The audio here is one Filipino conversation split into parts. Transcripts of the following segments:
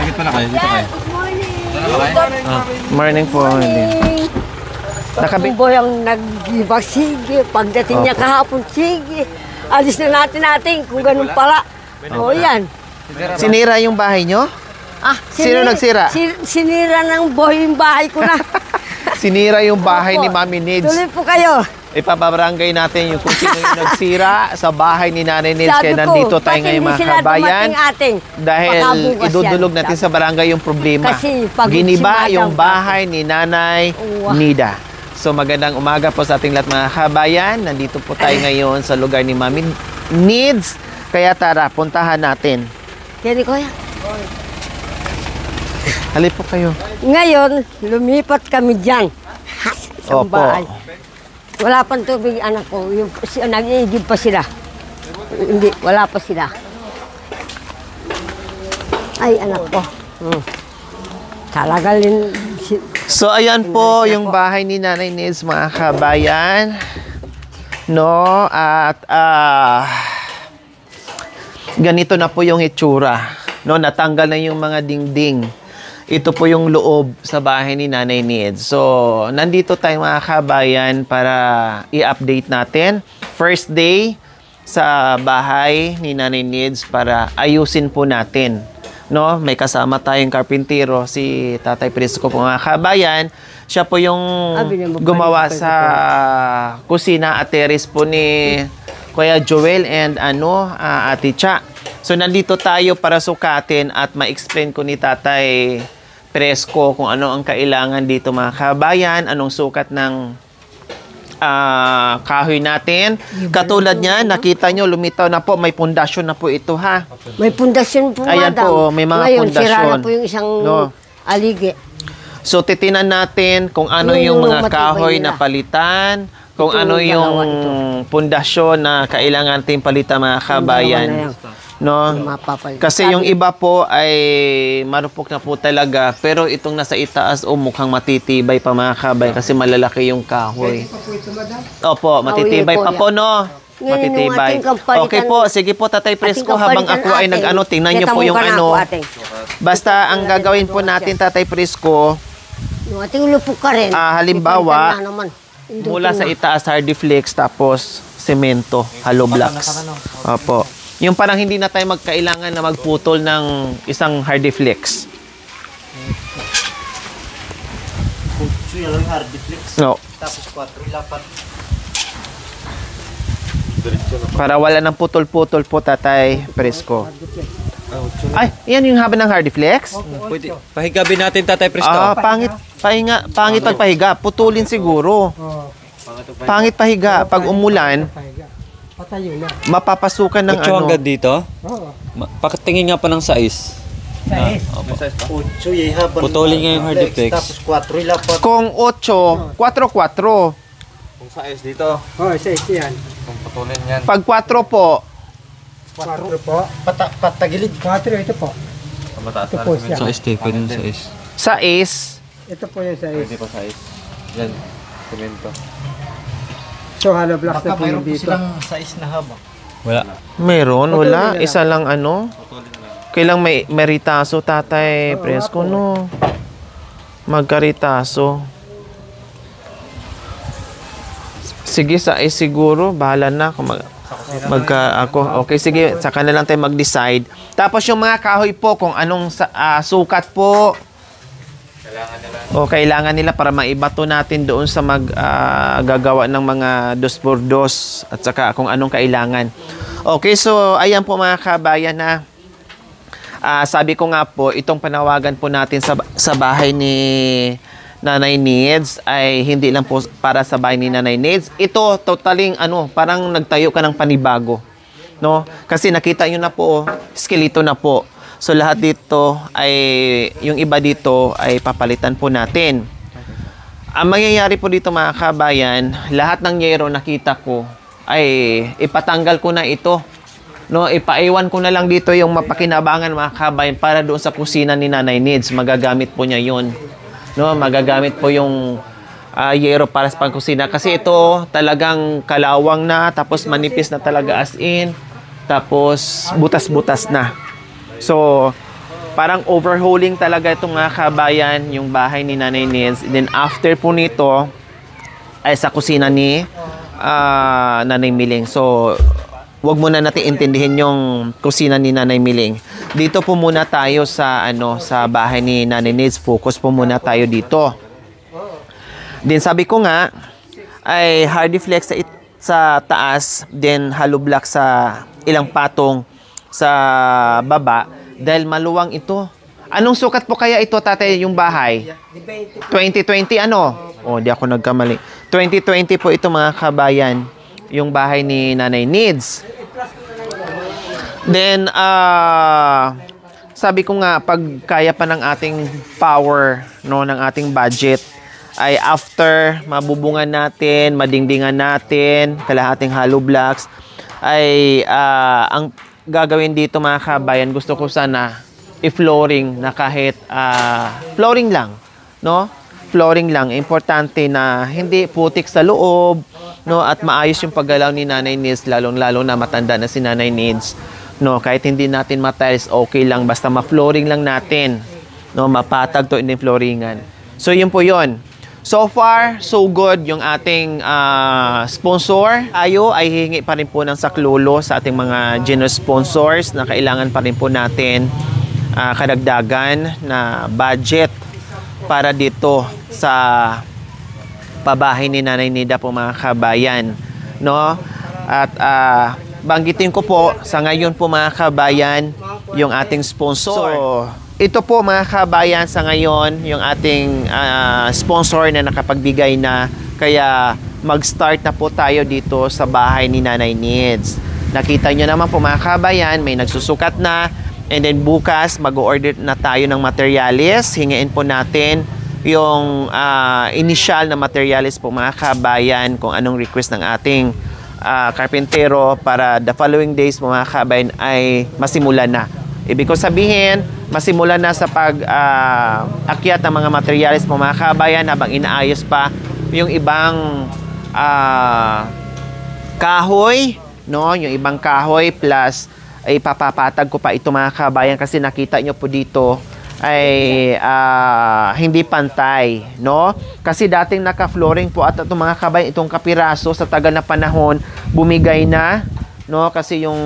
Dito pala kayo, dito kayo. Morning po. Nakabing boy ang nag-ibag, sige. Pagdating niya kahapon, sige. Alis na natin kung ganun pala. O yan. Sinira yung bahay nyo? Sino nagsira? Sinira ng boy yung bahay ko na. Sinira yung bahay ni Mami Nids. Tuloy po kayo. Ipapabarangay natin yung kung sino yung nagsira sa bahay ni Nanay Nids. Kaya nandito tayo ngayon mga kabayan. Dahil idudulog natin sa barangay yung problema. Giniba yung bahay ni Nanay Nida. So magandang umaga po sa ating lahat mga kabayan. Nandito po tayo ngayon sa lugar ni Mami Nids. Kaya tara, puntahan natin. Kaya ko yan. Halip po kayo. Ngayon, lumipat kami dyan. Sa Opo. bahay. Wala pang tubig, anak ko. Nag-iigib pa sila. Hindi, wala pa sila. Ay, anak ko. Talaga rin. So, ayan po yung bahay ni Nanay Nids, mga kabayan. No? At, ganito na po yung itsura. No? Natanggal na yung mga dingding. Ito po yung loob sa bahay ni Nanay Nids. So, nandito tayo mga kabayan para i-update natin. First day sa bahay ni Nanay Nids para ayusin po natin. No? May kasama tayong karpintero, si Tatay Prisco po mga kabayan. Siya po yung gumawa sa kusina at terrace po ni Kuya Joel and Ate Cha. So, nandito tayo para sukatin at ma-explain ko ni Tatay Prisco kung ano ang kailangan dito mga kabayan, anong sukat ng kahoy natin. Katulad niya, nakita nyo, lumitaw na po, may pundasyon na po ito ha. May pundasyon po, Ayan madam. po, may mga Ngayon, pundasyon. sira na po yung isang aligi. So, titinan natin kung ano yung mga kahoy na palitan, kung ano yung pundasyon na kailangan natin palitan mga kabayan. No? Kasi yung iba po ay marupok na po talaga, pero itong nasa itaas mukhang matitibay pa mga kabayan kasi malalaki yung kahoy. Opo, matitibay pa po, no? Matitibay. Okay po, sige po Tatay Prisco, habang ako ay tingnan nyo po yung Basta ang gagawin po natin Tatay Prisco, ating lupok ka rin. Halimbawa, mula sa itaas hardiflex tapos semento, hollow blocks. Opo. Yung parang hindi na tayo magkailangan na magputol ng isang hardiflex. No. Tapos 4 lapat. Para wala ng putol-putol po Tatay Prisco. Ay, yan yung haba ng hardiflex? Pwede. Pahigabin natin Tatay Prisco. Pangit pagpahiga. Putulin siguro. Pangit pahiga. Pag umulan, mapapasukan ng Ocho hanggang dito? Pakitingin nga pa ng size. Putulin nga yung hardiflex. Tapos 4 lapat. kung 8, 4-4. Kung size dito. Size yan. Kung putulin yan. Pag 4 po, 4 po. Patagilid. 4 ito po. Mataas Ito po siya. Size din. Pwede na size. sa is, Ito po yung size. Pwede pa size. Yan. Semento. So, hollow blocks na po yung dito. size na haba. Wala. meron, wala. Isa lang Kailang may ritaso Tatay Prisco, no? Magkaritaso. Sige, sa is siguro. Bahala na kung ako. Okay, sige. Saka na lang tayo mag-decide. Tapos yung mga kahoy po, kung anong sukat po. Kailangan nila para maibato natin doon sa gagawa ng mga 2x2 at saka kung anong kailangan. Okay, so ayan po mga kabayan na sabi ko nga po, itong panawagan po natin sa bahay ni Nanay Nids ay hindi lang po para sa bahay ni Nanay Nids. Ito totaling parang nagtayo ka ng panibago, no? Kasi nakita niyo na po, skeleto na po. So lahat dito ay yung iba dito ay papalitan po natin. Ang mangyayari po dito mga kabayan, lahat ng yero nakita ko ay ipatanggal ko na ito. No, ipaiwan ko na lang dito yung mapakinabangan mga kabayan para doon sa kusina ni Nanay Nids. Magagamit po niya 'yon. No, magagamit po yung yero para sa pangkusina kasi ito talagang kalawang na tapos manipis na talaga as in tapos butas-butas na. So Parang overhauling talaga itong mga kabayan, yung bahay ni Nanay Nids. Then after po nito, ay sa kusina ni Nanay Miling. So, wag muna natin intindihin yung kusina ni Nanay Miling. Dito po muna tayo sa sa bahay ni Nanay Nids. Focus po muna tayo dito. Then sabi ko nga ay hardy flex sa taas, then hollow block sa ilang patong sa baba dahil maluwang ito. Anong sukat po kaya ito, tatay, yung bahay? 2020 ano? Oh, di ako nagkamali. 2020 po ito mga kabayan, yung bahay ni Nanay Nids. Then, sabi ko nga, pag kaya pa ng ating power, no, ng ating budget, ay after mabubungan natin, madingdingan natin, kalahating hollow blocks, ay ang gagawin dito mga kabayan, gusto ko sana i-flooring na kahit flooring lang, no? Flooring lang. Importante na hindi putik sa loob, no? At maayos yung paggalaw ni Nanay Nids, lalong-lalo na matanda na si Nanay Nids, no? Kahit hindi natin ma-tiles, okay lang, basta ma-flooring lang natin, no? Mapatag to in flooringan. So yun po yun. So far, so good yung ating sponsor. Tayo ay hihingi pa rin po ng saklolo sa ating mga generous sponsors na kailangan pa rin po natin kadagdagan na budget para dito sa pabahay ni Nanay Nida po mga kabayan. No? At banggitin ko po sa ngayon po mga kabayan yung ating sponsor. So, ito po mga kabayan sa ngayon, yung ating sponsor na nakapagbigay na, kaya mag-start na po tayo dito sa bahay ni Nanay Nids. Nakita nyo naman po mga kabayan, may nagsusukat na, and then bukas mag-order na tayo ng materialis. Hingiin po natin yung initial na materialis po mga kabayan, kung anong request ng ating karpentero para the following days mga kabayan ay masimulan na. Ibig ko sabihin, masimulan na sa pag-akyat ng mga materials po mga kabayan habang inaayos pa yung ibang kahoy, no? Yung ibang kahoy plus ay papapatag ko pa ito mga kabayan kasi nakita nyo po dito ay hindi pantay, no? Kasi dating naka-flooring po at itong mga kabayan, itong kapiraso sa tagal na panahon bumigay na, no? Kasi yung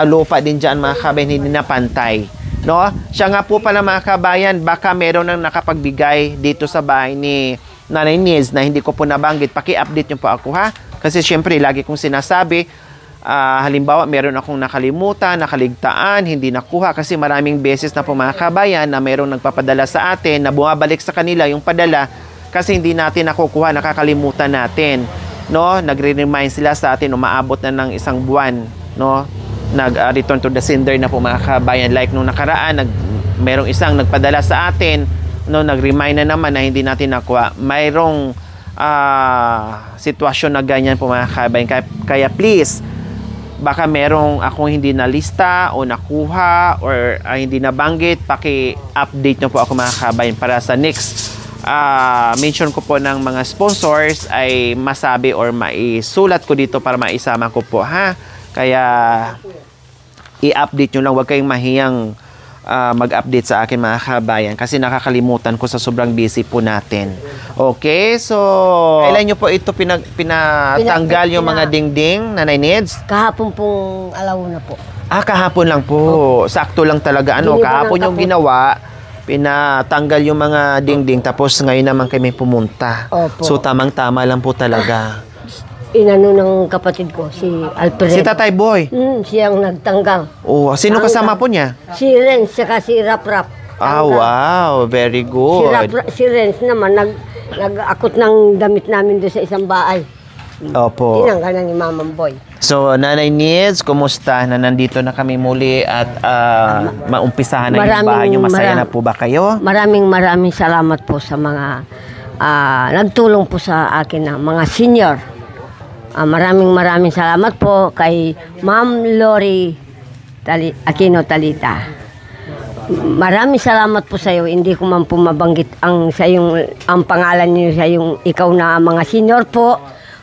lupa din dyan mga kabayan hindi na pantay, no? Siya nga po pala mga kabayan, baka meron nang nakapagbigay dito sa bahay ni Nanay Nids na hindi ko po nabanggit. Paki-update nyo po ako ha, kasi syempre lagi kong sinasabi, halimbawa meron akong nakalimutan, nakaligtaan, hindi nakuha, kasi maraming beses na po mga kabayan na merong nagpapadala sa atin na bumabalik sa kanila yung padala kasi hindi natin nakukuha, nakakalimutan natin, no? Nagre-remind sila sa atin, umaabot na ng isang buwan, no? Nag-return to the sender na po mga kabayan. Like nung nakaraan, merong isang nagpadala sa atin, no? Nag-remind na naman na hindi natin nakuha. Mayroong sitwasyon na ganyan po mga kabayan. Kaya please, baka merong akong hindi na lista o nakuha or hindi nabanggit, paki-update nyo po ako mga kabayan para sa next mention ko po ng mga sponsors ay masabi or maisulat ko dito para maisama ko po ha. Kaya i-update nyo lang, huwag kayong mahiyang mag-update sa akin mga kabayan kasi nakakalimutan ko sa sobrang busy po natin. Okay, so kailan nyo po ito pinatanggal yung mga dingding, Nanay Nids? Kahapon pong alauna po. Kahapon lang po. Sakto lang talaga. Kahapon yung ginawa, pinatanggal yung mga dingding tapos ngayon naman kami pumunta. Opo. So tamang-tama lang po talaga. Inano ng kapatid ko, si Alfred. Si Tatay Boy? Siyang nagtanggal. Oh, sino kasama po niya? Si Renz, saka si Rap-Rap. Wow, very Si, good. si Renz naman, nag-akot ng damit namin doon sa isang bahay. Opo. Tinanggal na ni Mamang Boy. So, Nanay Nids, kumusta na nandito na kami muli at maumpisahan na yung bahay niyo? Masaya na po ba kayo? Maraming salamat po sa mga nagtulong po sa akin na mga senior. Maraming salamat po kay Ma'am Lori Aquino Talita. Maraming salamat po sa iyo. Hindi ko man po mabanggit ang pangalan niyo sa yung ikaw na mga senior po.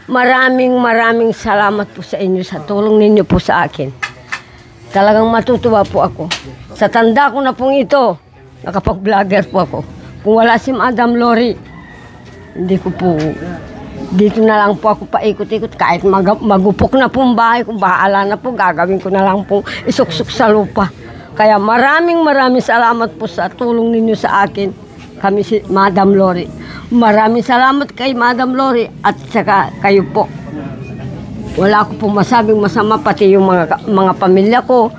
Maraming salamat po sa inyo sa tulong ninyo po sa akin. Talagang matutuwa po ako. Sa tanda ko na pong ito, nakapag-vlogger po ako. Kung wala si Madam Lori, hindi ko po, dito na lang po ako paikot-ikot. Kahit magupok na pong bahay, kung bahala na po, gagawin ko na lang pong isuksok sa lupa. Kaya maraming salamat po sa tulong ninyo sa akin, kami si Madam Lori. Maraming salamat kay Madam Lori at saka kayo po. Wala ko pong masabing masama, pati yung mga pamilya ko.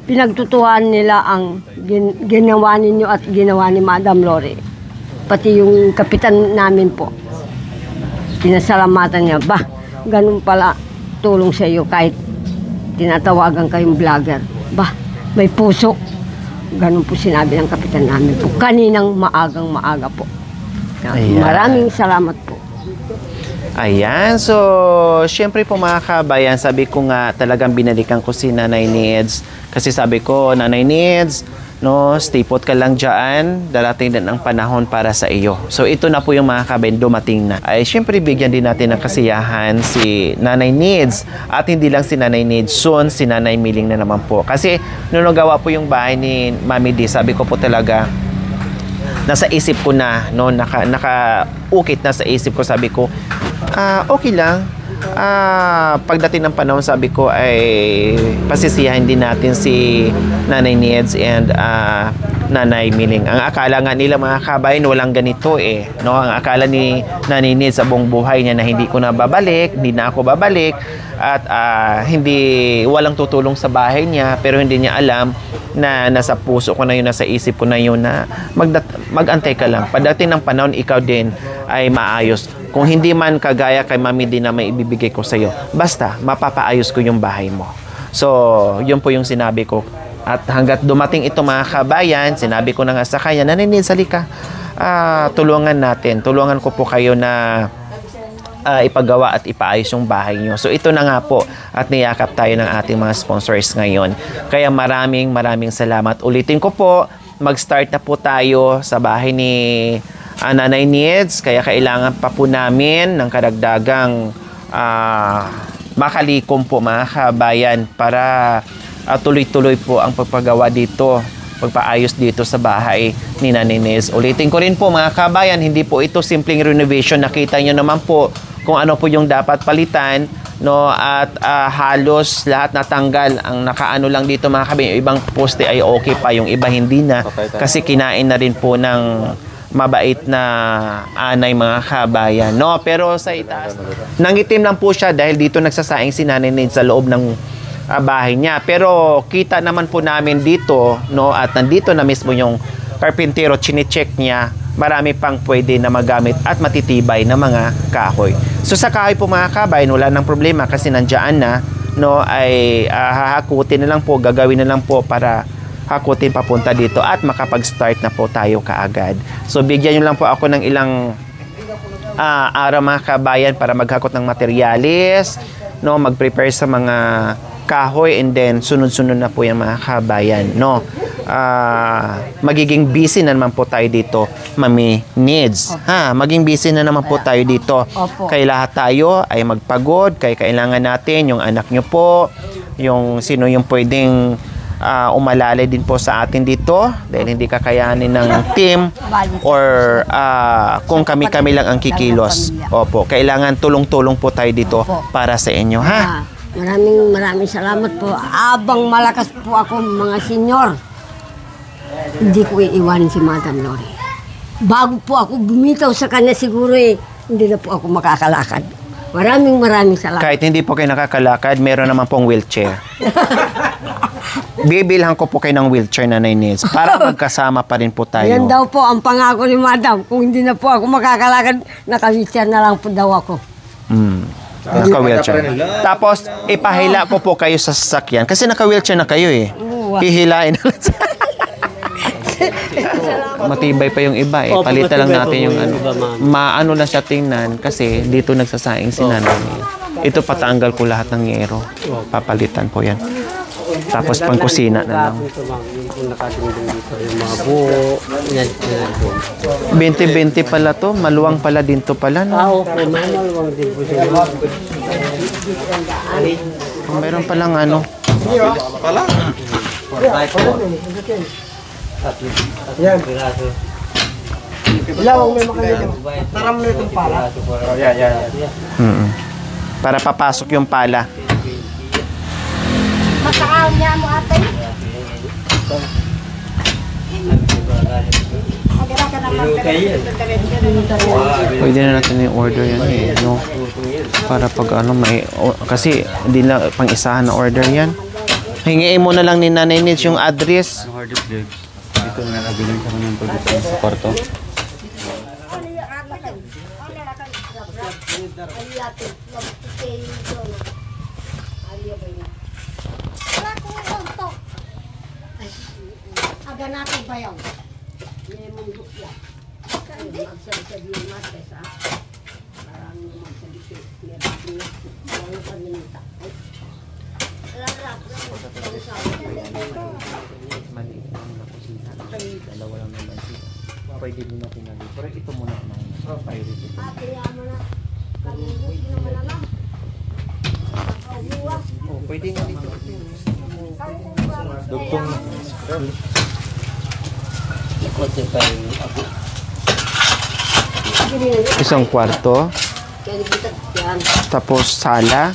Pinagtutuhan nila ang ginawa ninyo at ginawa ni Madam Lori. Pati yung kapitan namin po. Pinasalamatan niya, ganun pala tulong sa iyo kahit tinatawagan kayong vlogger. May puso. Ganun po sinabi ng kapitan namin po. Kaninang maaga po. Ayan. Maraming salamat po. Ayan, so syempre po mga kabayan, sabi ko nga talagang binalikan ko si Nanay Nids. Kasi sabi ko, Nanay Nids, no, stay put ka lang dyan, darating din ang panahon para sa iyo. So ito na po yung mga kabayan, dumating na. Ay syempre bigyan din natin ng kasiyahan si Nanay Nids. At hindi lang si Nanay Nids, soon si Nanay Miling na naman po. Kasi nung nagawa po yung bahay ni Mami D, sabi ko po talaga, nasa isip ko na, no, naka-ukit na sa isip ko, sabi ko, okay lang. Pagdating ng panahon, sabi ko ay pasisiyahin din natin si Nanay Nids and Nanay Miling. Ang akala nga nila mga kabayan, walang ganito no? Ang akala ni Nanay Nids sa buong buhay niya na hindi ko na babalik, hindi na ako babalik, at walang tutulong sa bahay niya, pero hindi niya alam na nasa puso ko na yun, nasa isip ko na yun na mag-antay ka lang. Pagdating ng panahon, ikaw din ay maayos. Kung hindi man kagaya kay Mami din na may ibibigay ko sa'yo, basta mapapaayos ko yung bahay mo. So, yun po yung sinabi ko. At hanggat dumating ito mga kabayan, sinabi ko na nga sa kanya, Nanay Nids, salika, tulungan natin. Tulungan ko po kayo na ipagawa at ipaayos yung bahay nyo. So ito na nga po, at niyakap tayo ng ating mga sponsors ngayon. Kaya maraming salamat. Ulitin ko po, mag-start na po tayo sa bahay ni Nanay Nids. Kaya kailangan pa po namin ng karagdagang makalikom po mga kabayan para tuloy-tuloy po ang pagpagawa dito, pagpaayos dito sa bahay ni Nanay Nids. Ulitin ko rin po mga kabayan, hindi po ito simpleng renovation. Nakita nyo naman po kung ano po yung dapat palitan, no, at halos lahat natanggal. Ang nakaano lang dito mga kabayan, yung ibang poste ay okay pa, yung iba hindi na, kasi kinain na rin po ng mabait na anay mga kabayan, no. Pero sa itaas, nangitim lang po siya dahil dito nagsasaing si Nanay Nids sa loob ng bahay niya. Pero kita naman po namin dito, no, at nandito na mismo yung karpintero, chine-check niya, marami pang pwede na magamit at matitibay na mga kahoy. So sa kahoy po mga kabayan, wala nang problema kasi nandiyan na, no, ay hahakutin na lang po, gagawin na lang po para hakutin papunta dito at makapag-start na po tayo kaagad. So bigyan nyo lang po ako ng ilang araw mga kabayan para maghakot ng materyales, no, mag-prepare sa mga kahoy, and then sunod-sunod na po yung mga kabayan, no. Magiging busy na naman po tayo dito, Mami Nids. Maging busy na naman po tayo dito. Kaya lahat tayo ay magpagod, kaya kailangan natin yung anak nyo po, yung sino yung pwedeng umalalay din po sa atin dito dahil hindi kakayanin ng team or kung kami-kami lang ang kikilos. Opo, kailangan tulong-tulong po tayo dito para sa inyo, ha? Maraming salamat po. Abang malakas po ako mga senyor, hindi ko iiwanin si Madam Lori. Bago po ako bumitaw sa kanya, siguro hindi na po ako makakalakad. Maraming salamat. Kahit hindi po kayo nakakalakad, meron naman pong wheelchair. Bibilhan ko po kayo ng wheelchair, Nanay Nids, para magkasama pa rin po tayo. Yan daw po ang pangako ni Madam. Kung hindi na po ako makakalakad, naka-wheelchair na lang po daw ako. Naka-wheelchair. Tapos, ipahila ko po kayo sa sasakyan. Kasi naka-wheelchair na kayo Hihilain na lang. Matibay pa yung iba Palitan lang natin yung ano. Maano lang siya tingnan kasi dito nagsasaing si Nanay. Ito patanggal ko lahat ng yero. Papalitan po yan. Tapos pang kusina na lang. 20-20 pala to. Maluwang pala din to pala. No? Maluwang din po siya. Mayroon palang ano. Pala? Yan. Wala akong may makanila. Taram na itong pala. Oh, yan. Para papasok yung pala. Makaaw niya mo ate. Pwede na natin yung order yan eh, no? Para pag ano, kasi hindi na pang isahan na order yan. Hingiin mo na lang ni Nanay Nitz yung address. Dito nga nabiling kami ng pagkakas sa kwarto. Aga natin ba yun? May mundok yan. Hindi. Magsabi yung matres, ha? Parang magsabi ko. May paninita. Larap. Maliit lang na kusina. Dalawa lang naman sila. Pwede din natin na dito. Pero ito muna ang priority. Ate, mo na. Kamulit naman alam. Oh, pwede nga dito. Dugtong. Isang kwarto. Tapos sala.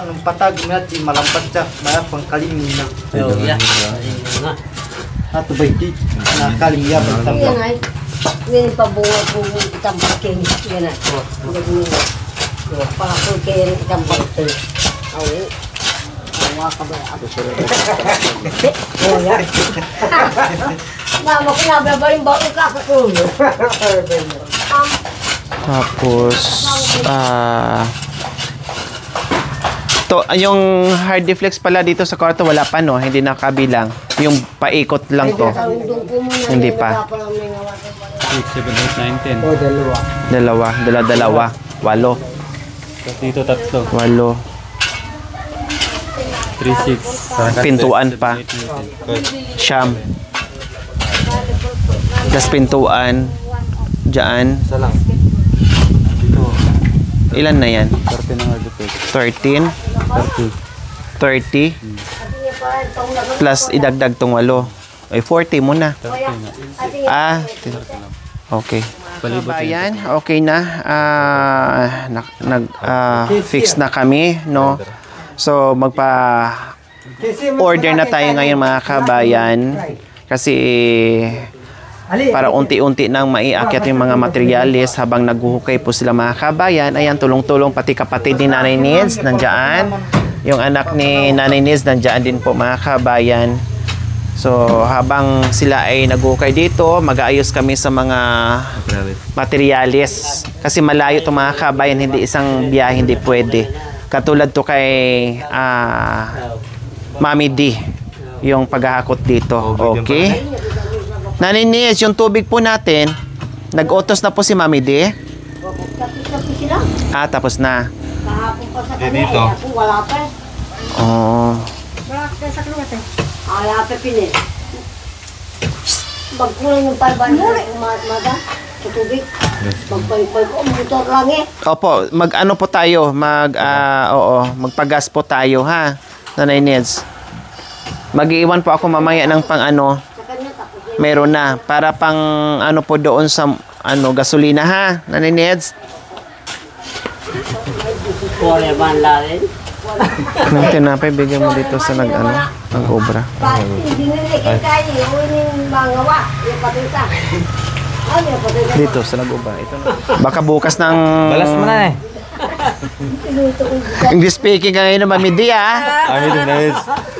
Nung patag, di malampat siya. Maya pang kaliming na. Ato ba hindi? Nakalim niya. Yan ay. May pabunga po itang baking. Yan ay. Pakakul kayo ng itang baking. Awi. Awa ka ba? Oh, yan. Mama ko nababa yung bago kakakulo. Tapos, yung hard deflex pala dito sa kwarto, wala pa no? Hindi nakabilang. Yung paikot lang to. Hindi pa. 6, 7, 8, 9, 10. O, dalawa. Dalawa. 8. Tapos dito tatlo. 8. 3, 6. Pintuan pa. Siyam. Tapos pintuan. Diyan. Isa lang. Dito. Ilan na yan? 13 ng hard deflex. 13? 30? 30. Plus idagdag tong 8. Ay, 40 muna. 30 na. Ah, okay. Bayan, okay na. Fix na kami, no? So, order na tayo ngayon mga kabayan. Kasi para unti-unti nang maiakyat yung mga materyales habang naghuhukay po sila mga kabayan. Ayan, tulong-tulong pati kapatid ni Nanay Nids, nandyan. Yung anak ni Nanay Nids, nandyan din po mga kabayan. So, habang sila ay naghuhukay dito, mag-aayos kami sa mga materyales. Kasi malayo itong mga kabayan, hindi isang biyahe, hindi pwede. Katulad to kay Mami D, yung paghahakot dito. Okay? Nanay Nids, yung tubig po natin, nag-utos na po si Mami D. Ah, tapos na. Kahapon pa sa kanya, eh, ako wala pa. Oh. Wala pa pinit. Magkulang yung 500 mada sa tubig. Magpalipal ko, motor lang eh. Opo, mag-ano po tayo, magpagas po tayo ha, Nanay Nids. Mag-iwan po ako mamaya ng pang-ano, Sa kanya tapos yun. meron na, para pang ano po doon sa gasolina ha, Nanay Nids. Kuya ban larin. Nang tinapay, bigyan mo dito sa nag-obra. Hindi nilikin kayo, yung mangawa, yung patuta. Ano yung patuta? Dito sa nag-obra, ito na. Baka bukas ng... Balas mo na eh. English speaking ka ngayon ng Mami D ha. Kami din na is.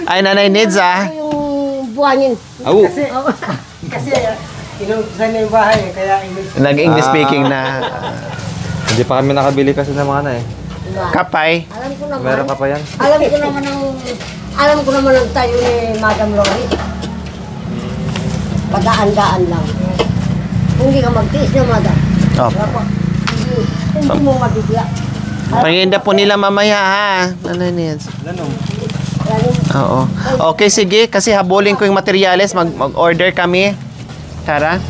Ay, Nanay Nids ha. Yung buhangin. Aw! Kasi, inuutusan na yung bahay, kaya English. Nag-English speaking na Hindi pa kami nakabili kasi ng mga na eh. kapay. Alam ko naman. Meron ka pa yan? Alam ko naman ang tayo ni Madam Lori. Pagdaan-daan lang. Kung hindi ka magtiis na, Madam. Opo. Hindi mo mabigla. Paghinda po nila mamaya ha. Nanay Nids. Oo. Okay, sige. Kasi habulin ko yung materyales. Mag-order kami. Tara.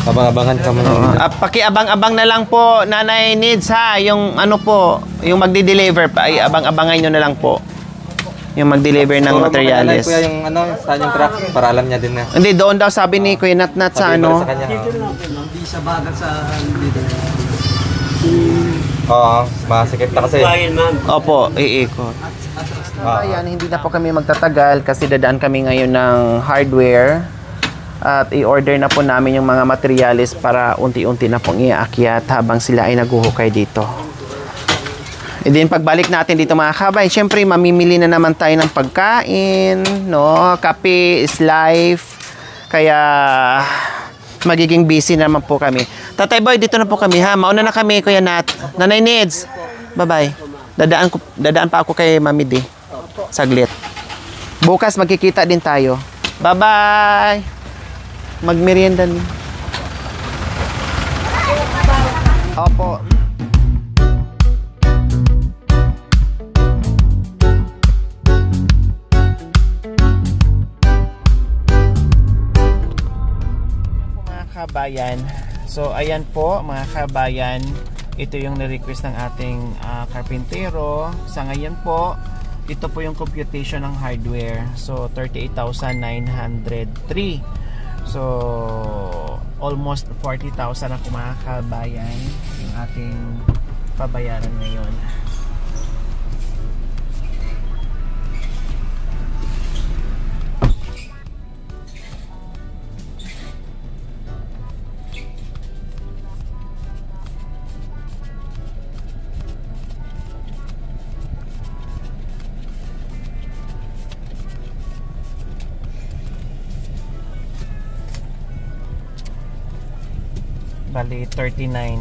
Abang-abangan ka muna. Pakiabang-abang na lang po, Nanay Nids ha. Yung ano po, yung magdi-deliver pa. Ay, abang-abangan nyo na lang po. yung mag-deliver ng materials. Kuya yung ano, saan yung truck? Para alam niya din na. Hindi, doon daw sabi ni Kuya Nat sa ano. Sa kanya. Oo, masikip na kasi. Opo, iikot. Ayan, hindi na po kami magtatagal kasi dadaan kami ngayon ng hardware at i-order na po namin yung mga materials para unti-unti na pong iaakyat habang sila ay naguhukay dito. E din pagbalik natin dito mga kabay, syempre mamimili na naman tayo ng pagkain, no? Kape is life. Kaya magiging busy naman po kami. Tatay Boy, dito na po kami ha. Mauna na kami, Kuya Nat. Nanay Nids. Bye-bye. Dadaan pa ako kay Mami D. Saglit. Bukas magkikita din tayo. Bye-bye. Magmerienda din. Opo. Kabayan. So ayan po mga kabayan, ito yung na-request ng ating karpintero. Sa ngayon po, ito po yung computation ng hardware. So 38,903. So almost 40,000 ako mga kabayan yung ating pabayaran ngayon. Bali 39.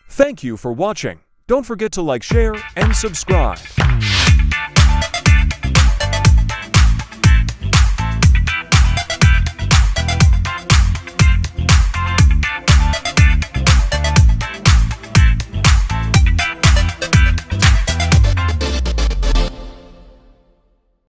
Thank you for watching. Don't forget to like, share, and subscribe.